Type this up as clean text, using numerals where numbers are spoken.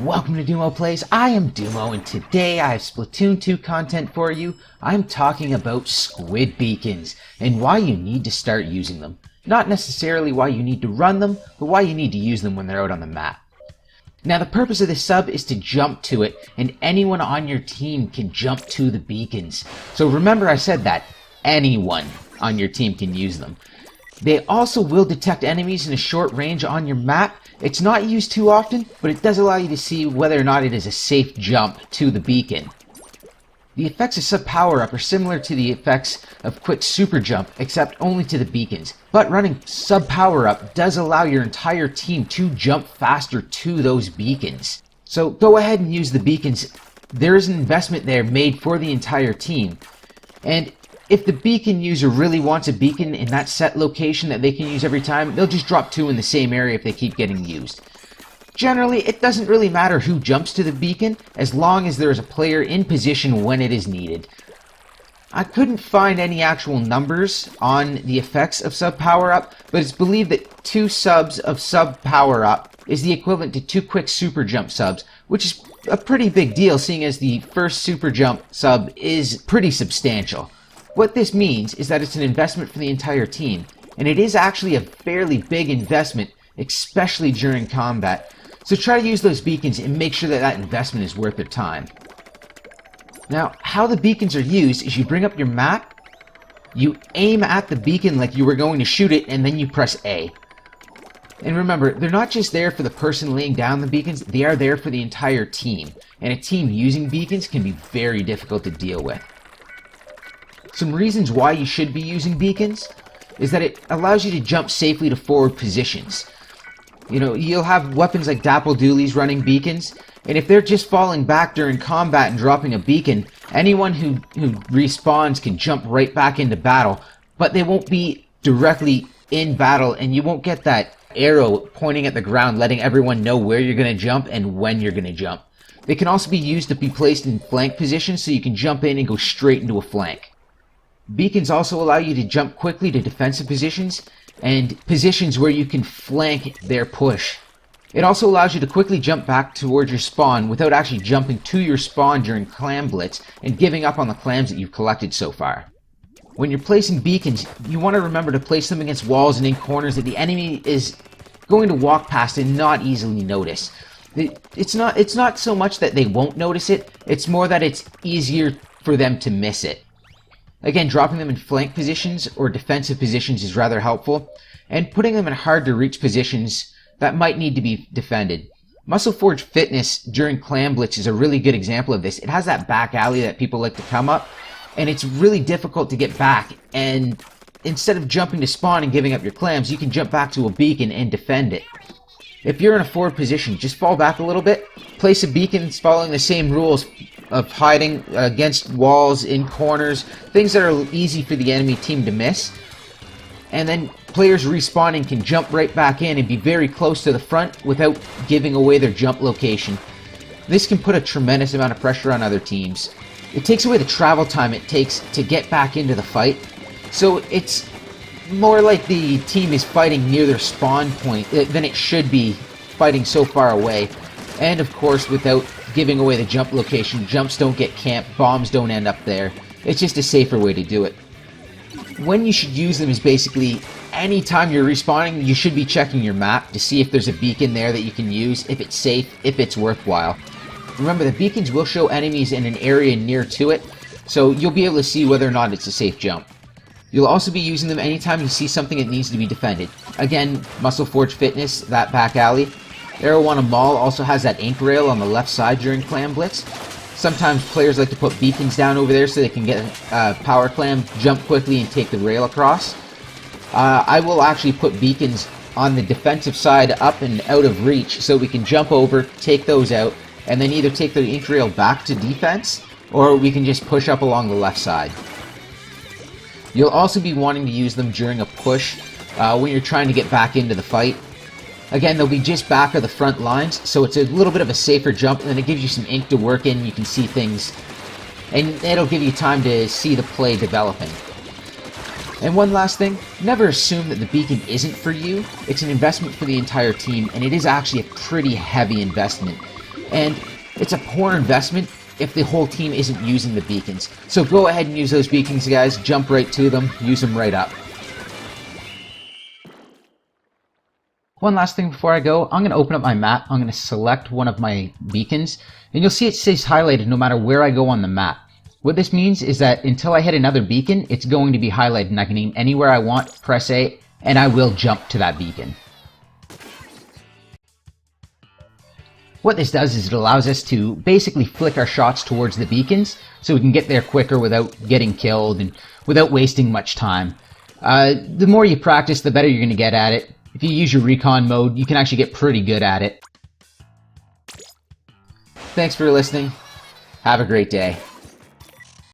Welcome to Dumo Plays. I am Dumo, and today I have Splatoon 2 content for you. I'm talking about Squid Beakons and why you need to start using them. Not necessarily why you need to run them, but why you need to use them when they're out on the map. Now, the purpose of this sub is to jump to it, and anyone on your team can jump to the beacons. So remember I said that. Anyone on your team can use them. They also will detect enemies in a short range on your map. It's not used too often, but it does allow you to see whether or not it is a safe jump to the beacon. The effects of sub power-up are similar to the effects of quick super jump, except only to the beacons. But running sub power-up does allow your entire team to jump faster to those beacons. So go ahead and use the beacons. There is an investment there made for the entire team. And if the beacon user really wants a beacon in that set location that they can use every time, they'll just drop two in the same area if they keep getting used. Generally, it doesn't really matter who jumps to the beacon, as long as there is a player in position when it is needed. I couldn't find any actual numbers on the effects of sub power-up, but it's believed that 2 subs of sub power-up is the equivalent to 2 quick super jump subs, which is a pretty big deal, seeing as the first super jump sub is pretty substantial. What this means is that it's an investment for the entire team, and it is actually a fairly big investment, especially during combat. So try to use those beacons and make sure that that investment is worth their time. Now, how the beacons are used is you bring up your map, you aim at the beacon like you were going to shoot it, and then you press A. And remember, they're not just there for the person laying down the beacons, they are there for the entire team. And a team using beacons can be very difficult to deal with. Some reasons why you should be using beacons is that it allows you to jump safely to forward positions. You know, you'll have weapons like dapple doolies running beacons, and if they're just falling back during combat and dropping a beacon, anyone who respawns can jump right back into battle, but they won't be directly in battle, and you won't get that arrow pointing at the ground letting everyone know where you're going to jump and when you're going to jump. They can also be used to be placed in flank positions so you can jump in and go straight into a flank. Beacons also allow you to jump quickly to defensive positions and positions where you can flank their push. It also allows you to quickly jump back towards your spawn without actually jumping to your spawn during clam blitz and giving up on the clams that you've collected so far. When you're placing beacons, you want to remember to place them against walls and in corners that the enemy is going to walk past and not easily notice. It's not so much that they won't notice it, it's more that it's easier for them to miss it. Again, dropping them in flank positions or defensive positions is rather helpful, and putting them in hard-to-reach positions that might need to be defended. Muscle Forge Fitness during Clam Blitz is a really good example of this. It has that back alley that people like to come up, and it's really difficult to get back, and instead of jumping to spawn and giving up your clams, you can jump back to a beacon and defend it. If you're in a forward position, just fall back a little bit, place a beacon following the same rules of hiding against walls, in corners, things that are easy for the enemy team to miss. And then players respawning can jump right back in and be very close to the front without giving away their jump location. This can put a tremendous amount of pressure on other teams. It takes away the travel time it takes to get back into the fight, so it's more like the team is fighting near their spawn point than it should be fighting so far away. And of course, without giving away the jump location, jumps don't get camped, bombs don't end up there. It's just a safer way to do it. When you should use them is basically anytime you're respawning, you should be checking your map to see if there's a beacon there that you can use, if it's safe, if it's worthwhile. Remember, the beacons will show enemies in an area near to it, so you'll be able to see whether or not it's a safe jump. You'll also be using them anytime you see something that needs to be defended. Again, Muscle Forge Fitness, that back alley. Arowana Mall also has that ink rail on the left side during Clam Blitz. Sometimes players like to put beacons down over there so they can get power clam, jump quickly, and take the rail across. I will actually put beacons on the defensive side up and out of reach so we can jump over, take those out, and then either take the ink rail back to defense, or we can just push up along the left side. You'll also be wanting to use them during a push when you're trying to get back into the fight. Again, they'll be just back of the front lines, so it's a little bit of a safer jump, and then it gives you some ink to work in, you can see things, and it'll give you time to see the play developing. And one last thing, never assume that the beacon isn't for you. It's an investment for the entire team, and it is actually a pretty heavy investment. and it's a poor investment if the whole team isn't using the beacons. So go ahead and use those beacons, guys. Jump right to them. Use them right up. One last thing before I go, I'm going to open up my map. I'm going to select one of my beacons, and you'll see it stays highlighted no matter where I go on the map. What this means is that until I hit another beacon, it's going to be highlighted, and I can aim anywhere I want, press A, and I will jump to that beacon. What this does is it allows us to basically flick our shots towards the beacons so we can get there quicker without getting killed and without wasting much time. The more you practice, the better you're going to get at it. If you use your recon mode, you can actually get pretty good at it. Thanks for listening. Have a great day.